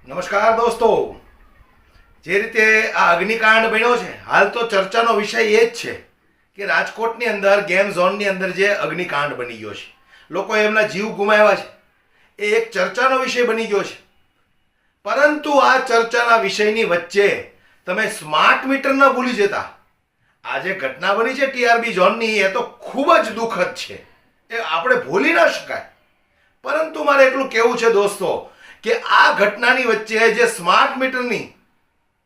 નમસ્કાર દોસ્તો, જે રીતે આ અગ્નિકાંડ બન્યો છે, હાલ તો ચર્ચાનો વિષય એ જ છે કે રાજકોટની અંદર ગેમ ઝોનની અંદર જે અગ્નિકાંડ બની ગયો છે, લોકોએ એમના જીવ ગુમાવ્યા છે, એ એક ચર્ચાનો વિષય બની ગયો છે. પરંતુ આ ચર્ચાના વિષયની વચ્ચે તમે સ્માર્ટ મીટર ન ભૂલી જતા. આ જે ઘટના બની છે ટીઆરબી ઝોનની, એ તો ખૂબ જ દુઃખદ છે, એ આપણે ભૂલી ન શકાય. પરંતુ મારે એટલું કહેવું છે દોસ્તો કે આ ઘટનાની વચ્ચે જે સ્માર્ટ મીટરની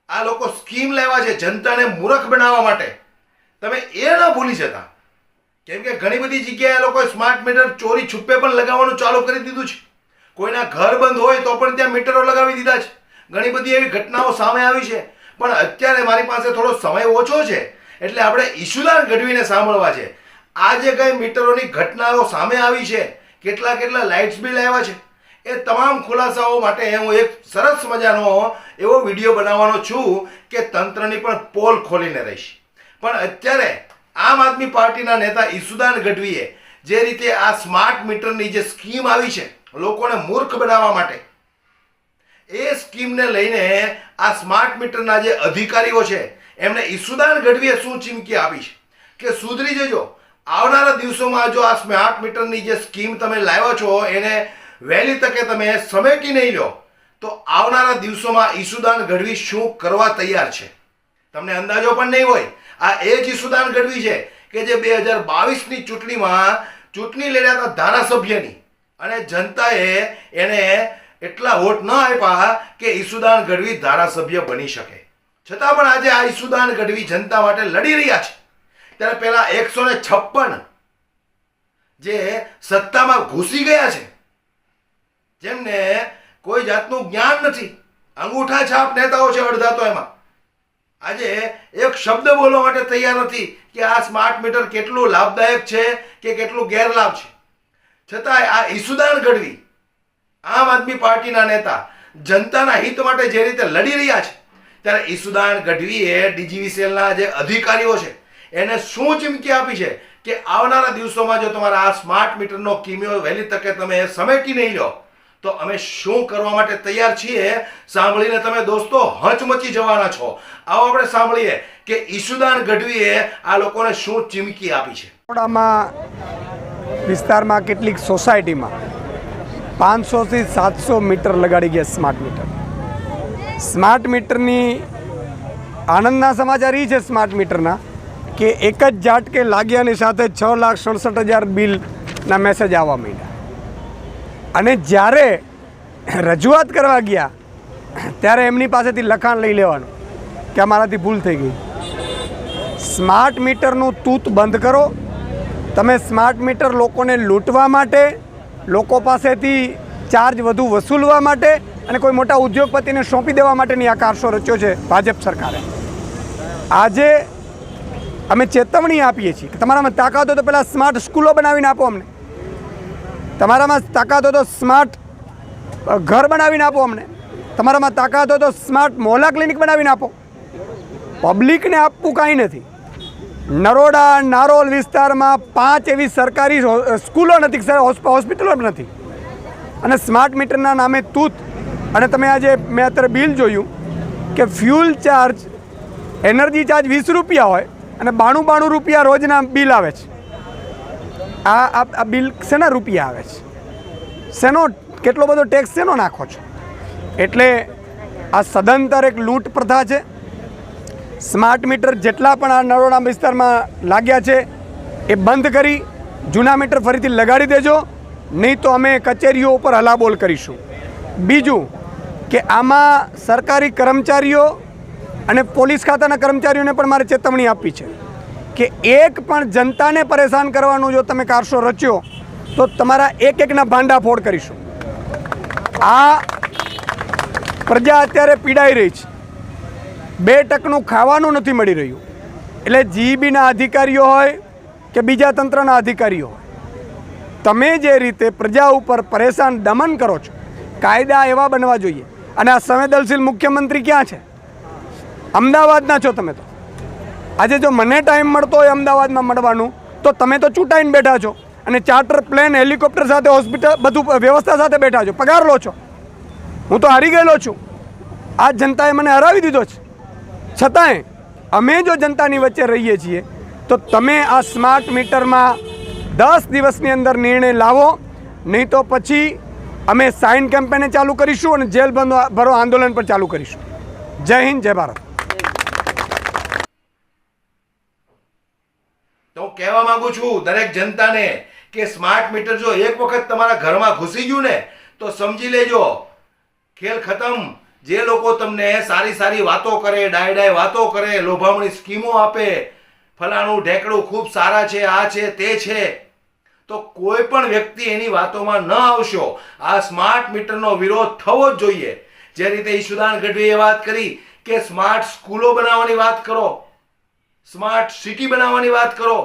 આ લોકો સ્કીમ લેવા છે જનતાને મૂર્ખ બનાવવા માટે, તમે એ ન ભૂલી જતા. કેમ કે ઘણી બધી જગ્યાએ લોકોએ સ્માર્ટ મીટર ચોરી છુપે પણ લગાવવાનું ચાલુ કરી દીધું છે. કોઈના ઘર બંધ હોય તો પણ ત્યાં મીટરો લગાવી દીધા છે. ઘણી બધી એવી ઘટનાઓ સામે આવી છે. પણ અત્યારે મારી પાસે થોડો સમય ઓછો છે એટલે આપણે ઈશુદાન ગઢવીને સાંભળવા છે. આ જે કંઈ મીટરોની ઘટનાઓ સામે આવી છે, કેટલા લાઇટ્સ બિલ આવ્યા છે, એ તમામ ખુલાસાઓ માટે હું એક સરસ મજાનો એવો વિડીયો બનાવવાનો છું કે તંત્રની પણ પોલ ખોલીને રહીશ. પણ અત્યારે આમ આદમી પાર્ટીના નેતા ઈશુદાન ગઢવીએ જે રીતે આ સ્માર્ટ મીટરની જે સ્કીમ આવી છે લોકોને મૂર્ખ બનાવવા માટે, એ સ્કીમને લઈને આ સ્માર્ટ મીટરના જે અધિકારીઓ છે એમને ઈશુદાન ગઢવીએ શું ચીમકી આપી છે કે સુધરી જજો. આવનારા દિવસોમાં જો આ સ્માર્ટ મીટરની જે સ્કીમ તમે લાવ્યા છો એને વહેલી તકે તમે સમેટી નહીં લો તો આવનારા દિવસોમાં ઈશુદાન ગઢવી શું કરવા તૈયાર છે તમને અંદાજો પણ નહીં હોય. આ એ જ ઈશુદાન ગઢવી છે કે જે 2022ની ચૂંટણીમાં ચૂંટણી લડ્યા હતા ધારાસભ્યની, અને જનતાએ એને એટલા વોટ ન આપ્યા કે ઈશુદાન ગઢવી ધારાસભ્ય બની શકે. છતાં પણ આજે આ ઈશુદાન ગઢવી જનતા માટે લડી રહ્યા છે. ત્યારે પેલા 156 જે સત્તામાં ઘૂસી ગયા છે, જેમને કોઈ જાતનું જ્ઞાન નથી, અંગૂઠા છાપ નેતાઓ છે અડધા, તો એમાં આજે એક શબ્દ બોલવા માટે તૈયાર નથી કે આ સ્માર્ટ મીટર કેટલું લાભદાયક છે કે કેટલું ગેરલાભ છે. છતાંય આ ઈશુદાન ગઢવી આમ આદમી પાર્ટીના નેતા જનતાના હિત માટે જે રીતે લડી રહ્યા છે, ત્યારે ઈશુદાન ગઢવીએ ડીજીવીસીએલના જે અધિકારીઓ છે એને શું ચીમકી આપી છે કે આવનારા દિવસોમાં જો તમારા આ સ્માર્ટ મીટરનો કિમિયો વહેલી તકે તમે સમેટી નહીં લો તો અમે શું કરવા માટે તૈયાર છીએ. સાંભળીને તમે દોસ્તો હચમચી જવાના છો. આવો આપણે સાંભળીએ કે ઈશુદાન ગઢવીએ આ લોકોને શું ચીમકી આપી છે. વિસ્તારમાં કેટલીક સોસાયટીમાં 500 થી 700 મીટર લગાડી ગયા સ્માર્ટ મીટર. સ્માર્ટ મીટરની આનંદના સમાચાર એ છે સ્માર્ટ મીટરના કે એક જ ઝાટકે લાગ્યાની સાથે 6,67,000 બિલના મેસેજ આવવા માંડ્યા. અને જ્યારે રજૂઆત કરવા ગયા ત્યારે એમની પાસેથી લખાણ લઈ લેવાનું કે અમારાથી ભૂલ થઈ ગઈ. સ્માર્ટ મીટરનું તૂત બંધ કરો. તમે સ્માર્ટ મીટર લોકોને લૂંટવા માટે, લોકો પાસેથી ચાર્જ વધુ વસૂલવા માટે અને કોઈ મોટા ઉદ્યોગપતિને સોંપી દેવા માટેની આ કારસો રચ્યો છે ભાજપ સરકારે. આજે અમે ચેતવણી આપીએ છીએ કે તમારામાં તાકાત હોય તો પહેલાં સ્માર્ટ સ્કૂલો બનાવીને આપો અમને, તમારામાં તાકાત હોય તો સ્માર્ટ ઘર બનાવીને આપો અમને, તમારામાં તાકાત હોય તો સ્માર્ટ મોહલ્લા ક્લિનિક બનાવીને આપો. પબ્લિકને આપવું કાંઈ નથી. નરોડા નારોલ વિસ્તારમાં 5 એવી સરકારી સ્કૂલો નથી, હોસ્પિટલો નથી, અને સ્માર્ટ મીટરના નામે તૂત. અને તમે આજે મેં અત્યારે બિલ જોયું કે ફ્યુલ ચાર્જ, એનર્જી ચાર્જ 20 રૂપિયા હોય અને 92 રૂપિયા રોજના બિલ આવે છે. આ બિલ શેના રૂપિયા આવે છે? શેનો કેટલો બધો ટેક્સ શેનો નાખો છો? એટલે આ સદંતર એક લૂંટ પ્રથા છે. સ્માર્ટ મીટર જેટલા પણ આ નરોડા વિસ્તારમાં લાગ્યા છે એ બંધ કરી જૂના મીટર ફરીથી લગાડી દેજો, નહીં તો અમે કચેરીઓ ઉપર હલાબોલ કરીશું. બીજું કે આમાં સરકારી કર્મચારીઓ અને પોલીસ ખાતાના કર્મચારીઓને પણ મારે ચેતવણી આપવી છે કે એક પણ જનતાને પરેશાન કરવાનું જો તમે કારસો રચ્યો તો તમારા એકના ભાંડા ફોડ કરીશું. આ પ્રજા અત્યારે પીડાઈ રહી છે. 2% ખાવાનું નથી મળી રહ્યું. એટલે જીઈબીના અધિકારીઓ હોય કે બીજા તંત્રના અધિકારીઓ હોય, તમે જે રીતે પ્રજા ઉપર પરેશાન દમન કરો છો, કાયદા એવા બનવા જોઈએ. અને આ સંવેદનશીલ મુખ્યમંત્રી ક્યાં છે? અમદાવાદના છો તમે તો. આજે જો મને ટાઈમ મળતો હોય અમદાવાદમાં મળવાનું તો તમે તો ચૂંટાઈને બેઠા છો અને ચાર્ટર પ્લેન, હેલિકોપ્ટર સાથે, હોસ્પિટલ, બધું વ્યવસ્થા સાથે બેઠા છો, પગાર લો છો. હું તો હારી ગયેલો છું. આ જનતાએ મને હરાવી દીધો છે, છતાંય અમે જો જનતાની વચ્ચે રહીએ છીએ તો તમે આ સ્માર્ટ મીટરમાં 10 દિવસની અંદર નિર્ણય લાવો, નહીં તો પછી અમે સાઇન કેમ્પેને ચાલુ કરીશું અને જેલ ભરો આંદોલન પણ ચાલુ કરીશું. જય હિન્દ, જય ભારત. તો હું કહેવા માંગુ છું દરેક જનતાને કે સ્માર્ટ મીટર જો એક વખત તમારા ઘરમાં ઘૂસી ગયું ને તો સમજી લેજો ખેલ ખતમ. જે લોકો તમને સારી સારી વાતો કરે, ડાય વાતો કરે, લોભામણી સ્કીમો આપે, ફલાણું ઢેકડું ખૂબ સારા છે, આ છે તે છે, તો કોઈ પણ વ્યક્તિ એની વાતોમાં ન આવશો. આ સ્માર્ટ મીટરનો વિરોધ થવો જ જોઈએ. જે રીતે ઈશુદાન ગઢવીએ વાત કરી કે સ્માર્ટ સ્કૂલો બનાવવાની વાત કરો, સ્માર્ટ સિટી બનાવવાની વાત કરો,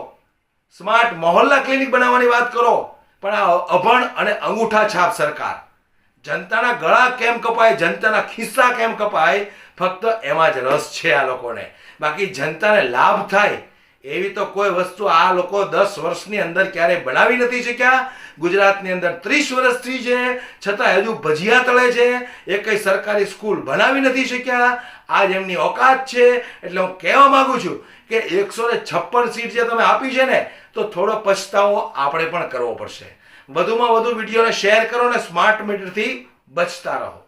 સ્માર્ટ મોહલ્લા ક્લિનિક બનાવવાની વાત કરો, પણ આ અભણ અને અંગૂઠા છાપ સરકાર જનતાના ગળા કેમ કપાય, જનતાના ખિસ્સા કેમ કપાય, ફક્ત એમાં જ રસ છે આ લોકોને. બાકી જનતાને લાભ થાય એવી તો કોઈ વસ્તુ આ લોકો 10 વર્ષની અંદર ક્યારેય બનાવી નથી શક્યા. ગુજરાતની અંદર 30 વર્ષથી છે, છતાં હજુ ભજીયા તળે છે, એ કઈ સરકારી સ્કૂલ બનાવી નથી શક્યા. આજ એમની ઓકાત છે. એટલે હું કહેવા માંગુ છું કે 156 સીટ જે તમે આપી છે ને, તો થોડો પછતાવો આપણે પણ કરવો પડશે. વધુમાં વધુ વિડીયોને શેર કરો ને સ્માર્ટ મીટરથી બચતા રહો.